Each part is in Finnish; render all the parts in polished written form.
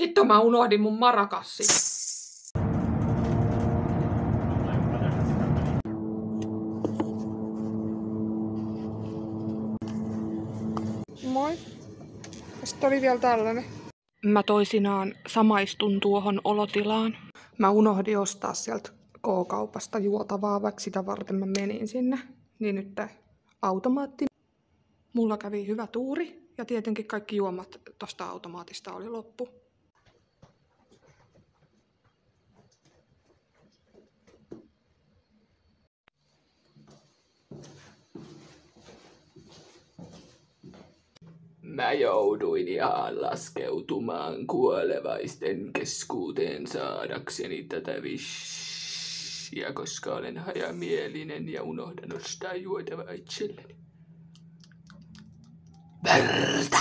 Hitto, mä unohdin mun marakassin. Moi. Sitten oli vielä tällainen. Mä toisinaan samaistun tuohon olotilaan. Mä unohdin ostaa sieltä K-kaupasta juotavaa, vaikka sitä varten mä menin sinne. Niin nyt automaatti. Mulla kävi hyvä tuuri ja tietenkin kaikki juomat tosta automaatista oli loppu. Mä jouduin ihan laskeutumaan kuolevaisten keskuuteen saadakseni tätä vissiä, koska olen hajamielinen ja unohdan ostaa juotavaa itselleni. Verta!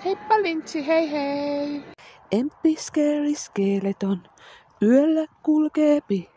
Heippa Lintsi, hei hei! Emppi scary skeleton, yöllä kulkeepi.